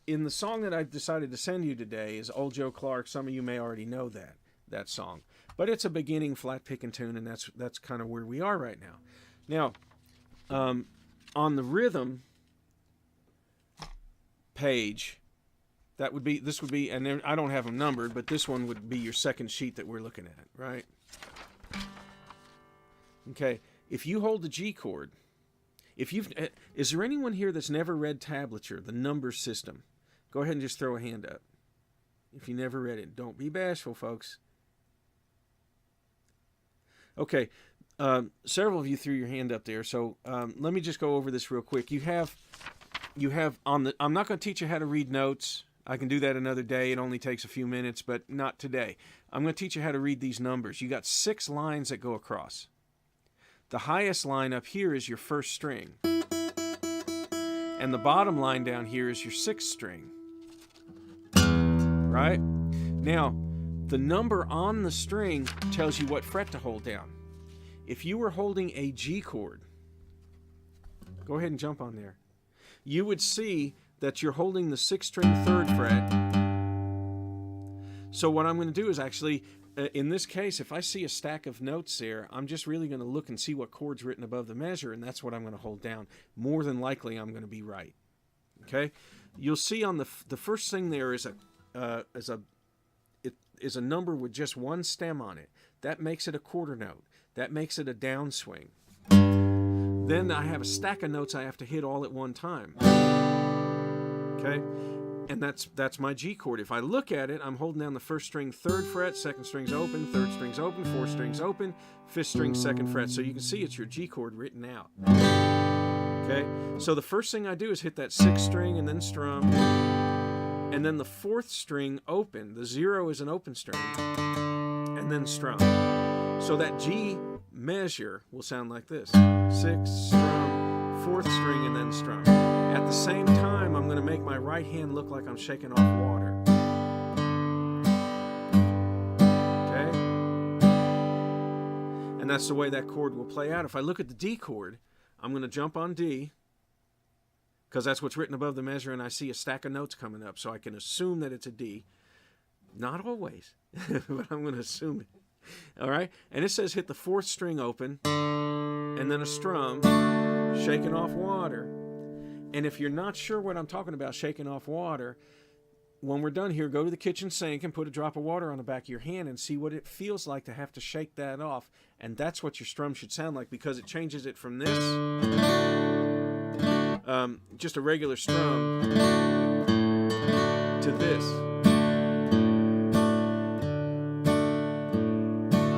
S1: in the song that I've decided to send you today is Old Joe Clark. Some of you may already know that song, but it's a beginning flat picking tune, and that's kind of where we are right now. Now, on the rhythm page, this would be, and I don't have them numbered, but this one would be your second sheet that we're looking at, right? Okay, if you hold the G chord, is there anyone here that's never read tablature, the number system? Go ahead and just throw a hand up. If you never read it, don't be bashful, folks. Okay, several of you threw your hand up there, so let me just go over this real quick. You have on the. I'm not going to teach you how to read notes. I can do that another day. It only takes a few minutes, but not today. I'm going to teach you how to read these numbers. You got 6 lines that go across. The highest line up here is your first string. And the bottom line down here is your 6th string. Right? Now, the number on the string tells you what fret to hold down. If you were holding a G chord, go ahead and jump on there. You would see that you're holding the 6th string 3rd fret. So what I'm going to do is actually, in this case, if I see a stack of notes there, I'm just really going to look and see what chord's written above the measure, and that's what I'm going to hold down. More than likely, I'm going to be right. Okay? You'll see on the first thing there is a number with just one stem on it. That makes it a quarter note. That makes it a downswing. Then I have a stack of notes I have to hit all at one time. Okay? And that's my G chord. If I look at it, I'm holding down the 1st string 3rd fret, 2nd string's open, 3rd string's open, 4th string's open, 5th string 2nd fret. So you can see it's your G chord written out. Okay? So the first thing I do is hit that 6th string and then strum. And then the 4th string open. The 0 is an open string. And then strum. So that G measure will sound like this. 6, strum, 4th string, and then strum. At the same time, I'm going to make my right hand look like I'm shaking off water. Okay? And that's the way that chord will play out. If I look at the D chord, I'm going to jump on D, because that's what's written above the measure, and I see a stack of notes coming up, so I can assume that it's a D. Not always, but I'm going to assume it. All right? And it says hit the 4th string open, and then a strum, shaking off water. And if you're not sure what I'm talking about, shaking off water, when we're done here, go to the kitchen sink and put a drop of water on the back of your hand and see what it feels like to have to shake that off. And that's what your strum should sound like, because it changes it from this, just a regular strum, to this,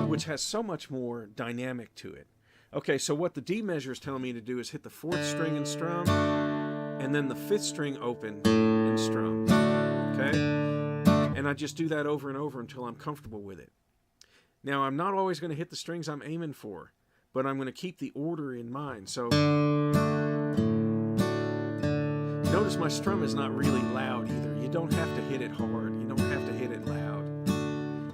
S1: which has so much more dynamic to it. Okay, so what the D measure is telling me to do is hit the 4th string and strum, and then the 5th string open and strum. Okay? And I just do that over and over until I'm comfortable with it. Now, I'm not always going to hit the strings I'm aiming for, but I'm going to keep the order in mind. So, notice my strum is not really loud either. You don't have to hit it hard. You don't have to hit it loud.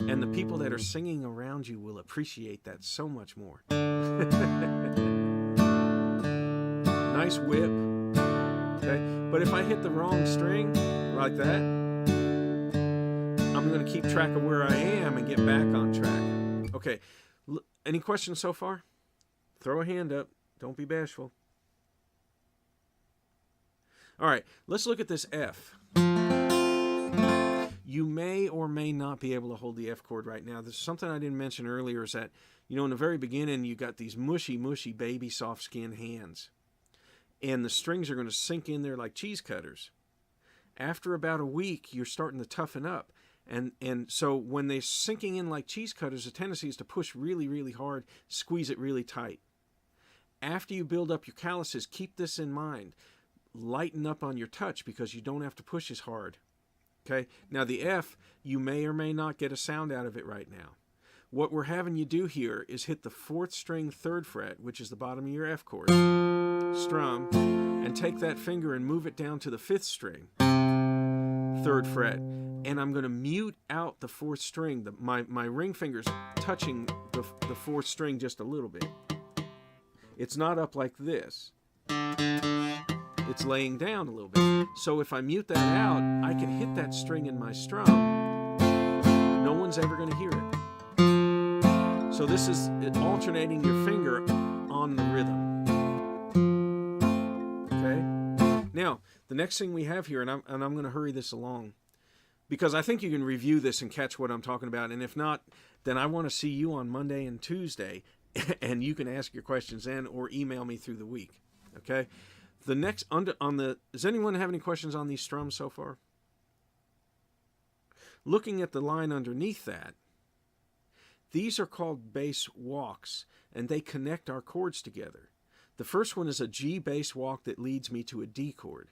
S1: And the people that are singing around you will appreciate that so much more. Nice whip. Okay? But if I hit the wrong string, like that, I'm going to keep track of where I am and get back on track. Okay, any questions so far? Throw a hand up. Don't be bashful. All right, let's look at this F. You may or may not be able to hold the F chord right now. There's something I didn't mention earlier is that, in the very beginning, you got these mushy, baby soft skin hands. And the strings are going to sink in there like cheese cutters. After about a week, you're starting to toughen up. And so when they're sinking in like cheese cutters, the tendency is to push really, really hard, squeeze it really tight. After you build up your calluses, keep this in mind. Lighten up on your touch because you don't have to push as hard. Okay? Now the F, you may or may not get a sound out of it right now. What we're having you do here is hit the 4th string 3rd fret, which is the bottom of your F chord, strum, and take that finger and move it down to the 5th string, 3rd fret, and I'm going to mute out the 4th string. My ring finger's touching the 4th string just a little bit. It's not up like this. It's laying down a little bit. So if I mute that out, I can hit that string in my strum. No one's ever going to hear it. So this is alternating your finger on the rhythm. Okay? Now, the next thing we have here, and I'm going to hurry this along, because I think you can review this and catch what I'm talking about. And if not, then I want to see you on Monday and Tuesday, and you can ask your questions then or email me through the week. Okay? The next, does anyone have any questions on these strums so far? Looking at the line underneath that, these are called bass walks, and they connect our chords together. The first one is a G bass walk that leads me to a D chord.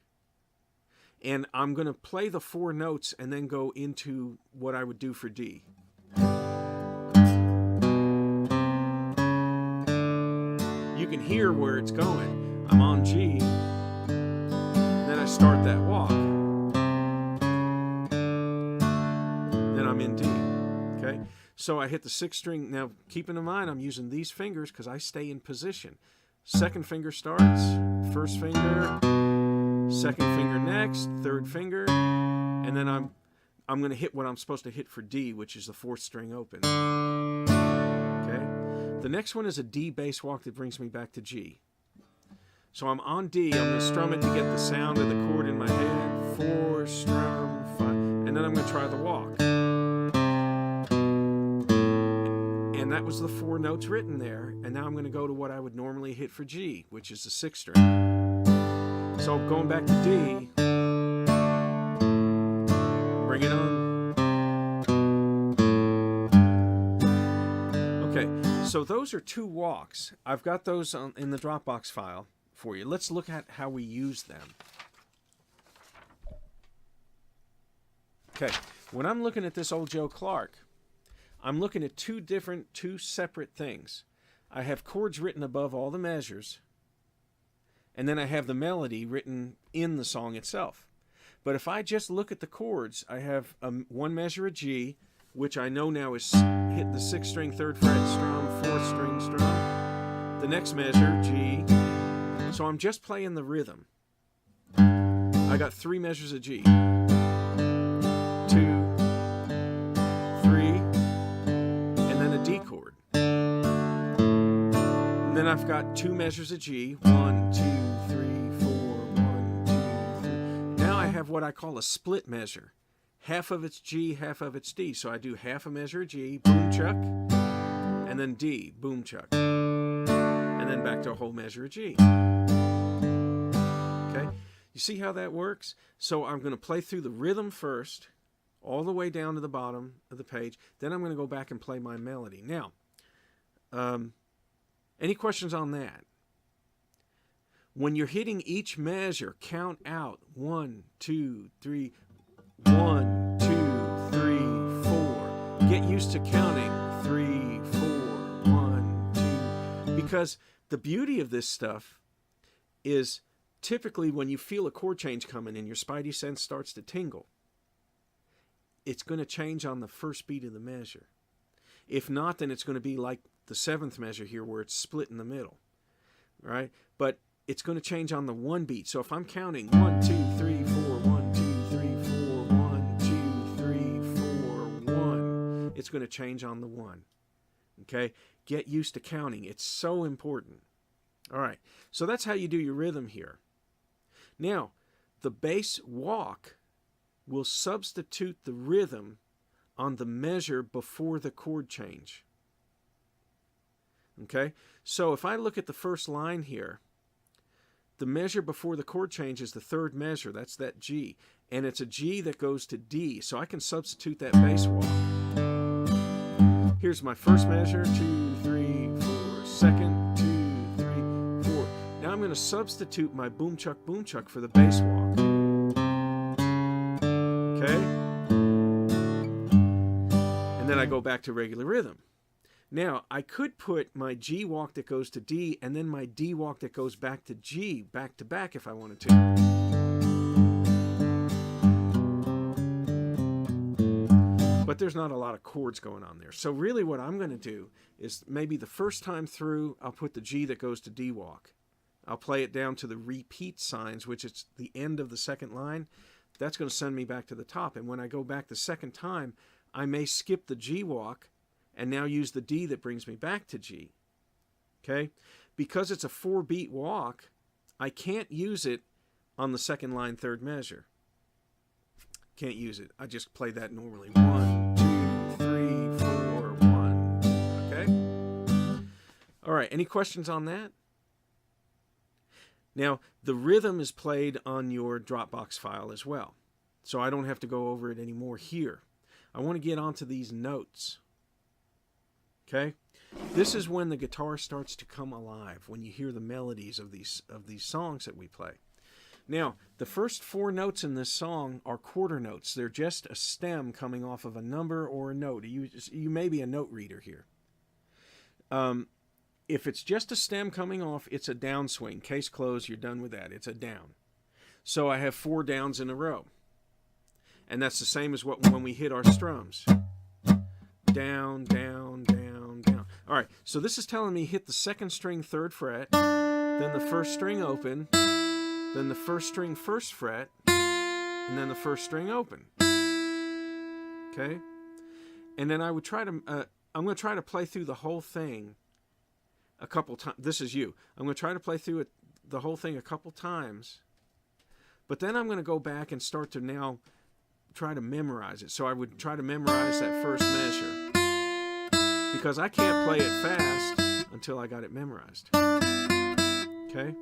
S1: And I'm going to play the 4 notes and then go into what I would do for D. You can hear where it's going. I'm on G, then I start that walk. Then I'm in D, okay? So I hit the 6th string. Now, keeping in mind, I'm using these fingers because I stay in position. 2nd finger starts, 1st finger, 2nd finger next, 3rd finger, and then I'm going to hit what I'm supposed to hit for D, which is the 4th string open. Okay? The next one is a D bass walk that brings me back to G. So I'm on D, I'm going to strum it to get the sound of the chord in my head, 4, strum, 5, and then I'm going to try the walk. And that was the 4 notes written there, and now I'm going to go to what I would normally hit for G, which is the 6th string. So going back to D, bring it on. Okay, so those are 2 walks. I've got those in the Dropbox file for you. Let's look at how we use them. Okay, when I'm looking at this old Joe Clark, I'm looking at 2 separate things. I have chords written above all the measures, and then I have the melody written in the song itself. But if I just look at the chords, I have 1 measure of G, which I know now is hit the 6th string, 3rd fret, strum, 4th string, strum. The next measure, G. So I'm just playing the rhythm. I got 3 measures of G. 2, 3, and then a D chord. And then I've got 2 measures of G. 1, 2, 3, 4, 1, 2, 3. Now I have what I call a split measure. Half of it's G, half of it's D. So I do half a measure of G, boom chuck, and then D, boom chuck. And then back to a whole measure of G. Okay? You see how that works? So I'm going to play through the rhythm first, all the way down to the bottom of the page. Then I'm going to go back and play my melody. Now, any questions on that? When you're hitting each measure, count out 1, 2, 3, 1, 2, 3, 4. Get used to counting 3, 4, 1, 2. Because the beauty of this stuff is typically when you feel a chord change coming and your spidey sense starts to tingle, it's going to change on the first beat of the measure. If not, then it's going to be like the 7th measure here where it's split in the middle, right? But it's going to change on the 1 beat. So if I'm counting 1, 2, 3, 4, 1, 2, 3, 4, 1, 2, 3, 4, 1, it's going to change on the 1. Okay? Get used to counting. It's so important. All right. So that's how you do your rhythm here. Now, the bass walk will substitute the rhythm on the measure before the chord change. Okay? So if I look at the first line here, the measure before the chord change is the 3rd measure. That's that G. And it's a G that goes to D. So I can substitute that bass walk. Here's my first measure, 2, 3, 4. 2nd, 2, 3, 4. Now I'm going to substitute my boom chuck for the bass walk. Okay? And then I go back to regular rhythm. Now, I could put my G walk that goes to D and then my D walk that goes back to G, back to back if I wanted to. But there's not a lot of chords going on there. So really what I'm going to do is maybe the first time through, I'll put the G that goes to D walk. I'll play it down to the repeat signs, which is the end of the second line. That's going to send me back to the top. And when I go back the second time, I may skip the G walk and now use the D that brings me back to G. Okay? Because it's a 4-beat walk, I can't use it on the second line, third measure. Can't use it. I just play that normally. 1, 2, 3, 4, 1. Okay? All right, any questions on that? Now, the rhythm is played on your Dropbox file as well, so I don't have to go over it anymore here. I want to get onto these notes. Okay? This is when the guitar starts to come alive, when you hear the melodies of these songs that we play. Now, the first 4 notes in this song are quarter notes. They're just a stem coming off of a number or a note. You may be a note reader here. If it's just a stem coming off, it's a downswing. Case closed, you're done with that. It's a down. So I have 4 downs in a row. And that's the same as when we hit our strums. Down, down, down, down. All right, so this is telling me hit the second string 3rd fret, then the first string open, then the first string 1st fret, and then the first string open. Okay? And then I would try to, I'm going to try to play through the whole thing a couple times. This is you. I'm going to try to play through it, the whole thing a couple times, but then I'm going to go back and start to now try to memorize it. So I would try to memorize that first measure, because I can't play it fast until I got it memorized. Okay?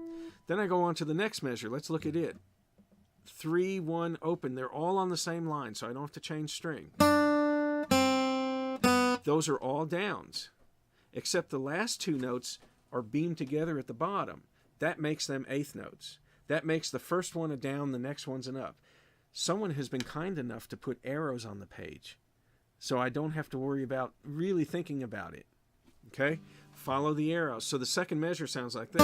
S1: Then I go on to the next measure. Let's look at it. 3, 1, open. They're all on the same line, so I don't have to change string. Those are all downs, except the last 2 notes are beamed together at the bottom. That makes them 8th notes. That makes the first one a down, the next one's an up. Someone has been kind enough to put arrows on the page, so I don't have to worry about really thinking about it. Okay? Follow the arrows. So the second measure sounds like this.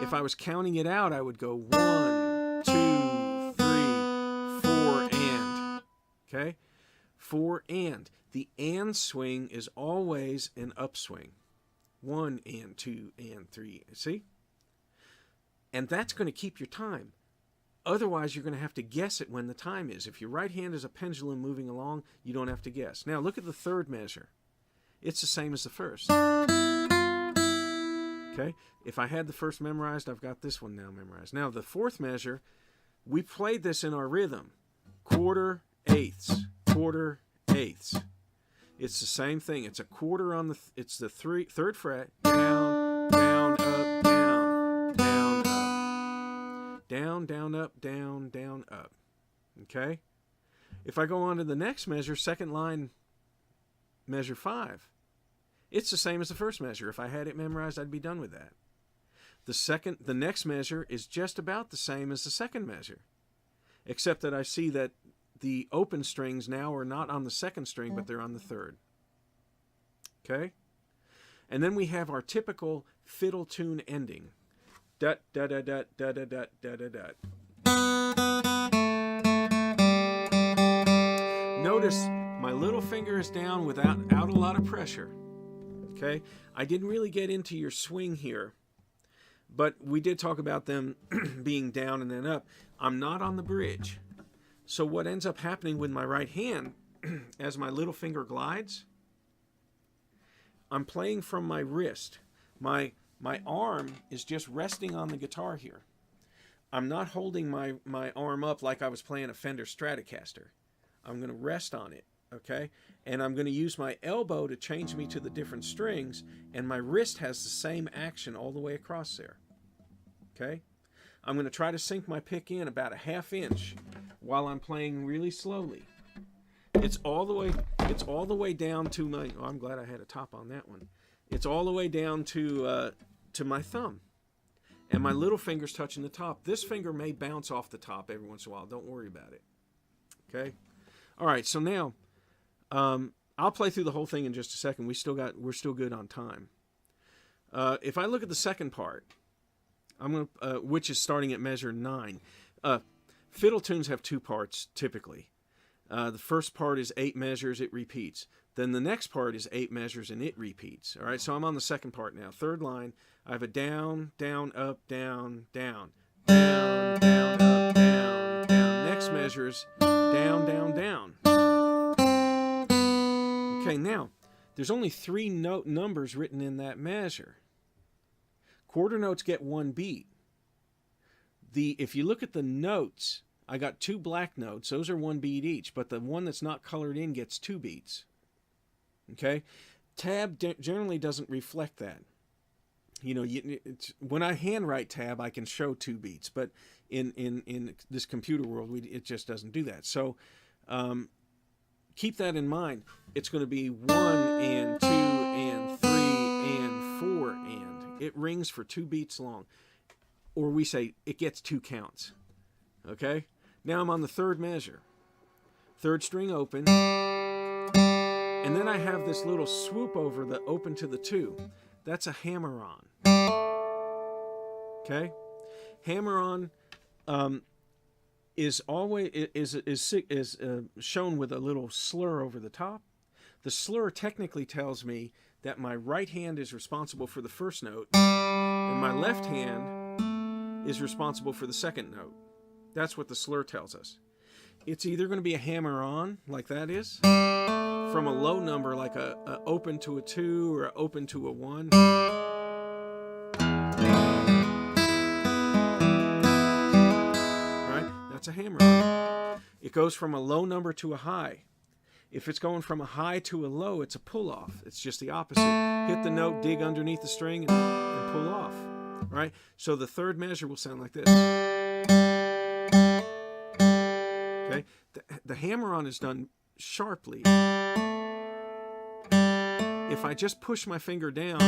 S1: If I was counting it out, I would go 1, 2, 3, 4, and. Okay? 4 and. The and swing is always an upswing. 1 and 2 and 3. See? And that's going to keep your time. Otherwise, you're going to have to guess it when the time is. If your right hand is a pendulum moving along, you don't have to guess. Now, look at the third measure. It's the same as the first. Okay? If I had the first memorized, I've got this one now memorized. Now, the fourth measure, we played this in our rhythm. Quarter, eighths. Quarter, eighths. It's the same thing. It's a quarter on the... it's the third fret. Down, down, up, down, down, up. Down, down, up, down, down, up. Okay? If I go on to the next measure, second line, measure 5, it's the same as the first measure. If I had it memorized, I'd be done with that. The next measure is just about the same as the second measure, except that I see that the open strings now are not on the second string, but they're on the third. Okay? And then we have our typical fiddle tune ending. Dut, da, da, da, da, da, da, da, da, da. Notice my little finger is down without a lot of pressure. Okay? I didn't really get into your swing here, but we did talk about them being down and then up. I'm not on the bridge. So what ends up happening with my right hand, as my little finger glides, I'm playing from my wrist. My arm is just resting on the guitar here. I'm not holding my arm up like I was playing a Fender Stratocaster. I'm going to rest on it, okay? And I'm going to use my elbow to change me to the different strings, and my wrist has the same action all the way across there, okay? I'm going to try to sink my pick in about a ½ inch while I'm playing really slowly. It's all the way down to my... oh, I'm glad I had a top on that one. It's all the way down to my thumb. And my little finger's touching the top. This finger may bounce off the top every once in a while. Don't worry about it. Okay? All right, so now I'll play through the whole thing in just a second. We're still good on time. If I look at the second part, which is starting at measure 9. Fiddle tunes have 2 parts typically. The first part is 8 measures, it repeats. Then the next part is 8 measures and it repeats. All right, so I'm on the second part now. Third line, I have a down, down, up, down, down, down, down, up, down, down. Next measures down, down, down. Okay, now there's only 3 note numbers written in that measure. Quarter notes get 1 beat. If you look at the notes, I got 2 black notes. Those are 1 beat each, but the one that's not colored in gets 2 beats. Okay? Tab generally doesn't reflect that. You know, when I handwrite tab, I can show 2 beats, but in this computer world, it just doesn't do that. So keep that in mind. It's going to be 1 and 2 and 3 and 4 and. It rings for 2 beats long. Or we say it gets 2 counts. Okay? Now I'm on the third measure. Third string open. And then I have this little swoop over the open to the 2. That's a hammer-on. Okay? Hammer-on is always is shown with a little slur over the top. The slur technically tells me that my right hand is responsible for the first note, and my left hand is responsible for the second note. That's what the slur tells us. It's either going to be a hammer-on, like that is, from a low number, like a open to a 2 or a open to a 1. Right? That's a hammer-on. It goes from a low number to a high. If it's going from a high to a low, it's a pull-off. It's just the opposite. Hit the note, dig underneath the string, and pull off. Right? So the third measure will sound like this. Okay? The hammer-on is done sharply. If I just push my finger down,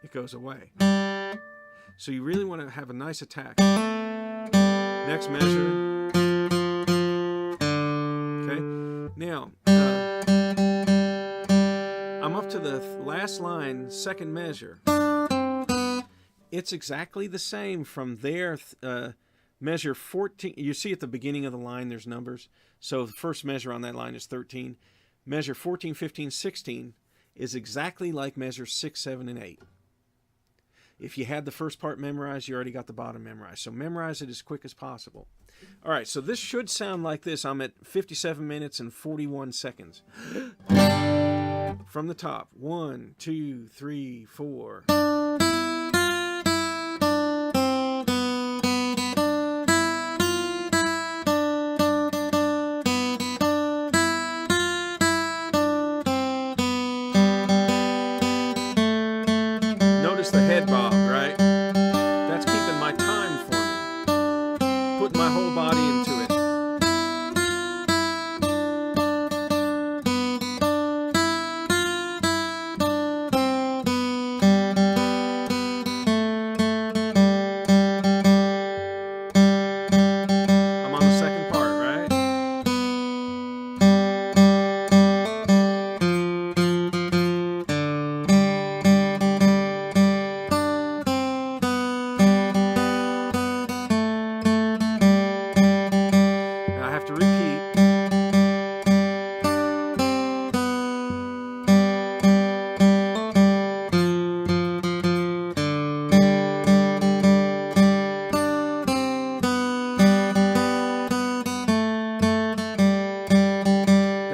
S1: it goes away. So you really want to have a nice attack. Next measure. Okay? Now, I'm up to the last line, second measure. It's exactly the same from there. Measure 14. You see at the beginning of the line there's numbers. So the first measure on that line is 13. Measure 14, 15, 16 is exactly like measure 6, 7, and 8. If you had the first part memorized, you already got the bottom memorized. So memorize it as quick as possible. All right, so this should sound like this. I'm at 57 minutes and 41 seconds. From the top. 1, 2, 3, 4. The head bob, right? That's keeping my time for me. Putting my whole body into it. I'm on the second part, right?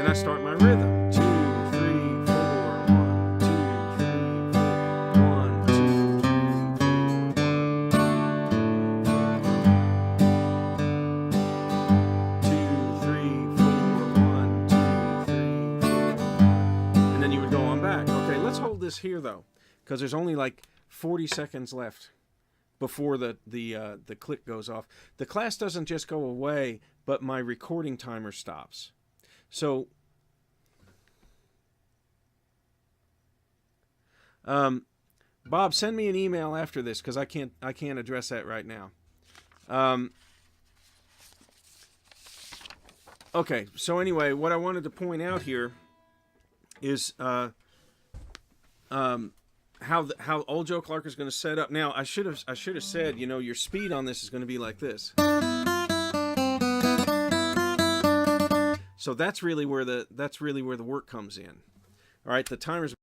S1: I start my rhythm. 2, 3, 4, 1, 2, 3, 4, 1, 2, 3, 4, 1, 2, 3, 4, 1, 2, 3, 4. And then you would go on back. Okay, let's hold this here though, because there's only like 40 seconds left before the click goes off. The class doesn't just go away, but my recording timer stops. So Bob, send me an email after this because I can't address that right now. Okay, so anyway, what I wanted to point out here is how old Joe Clark is going to set up. Now, I should have said, you know, your speed on this is going to be like this. So that's really where the work comes in. All right, the timer's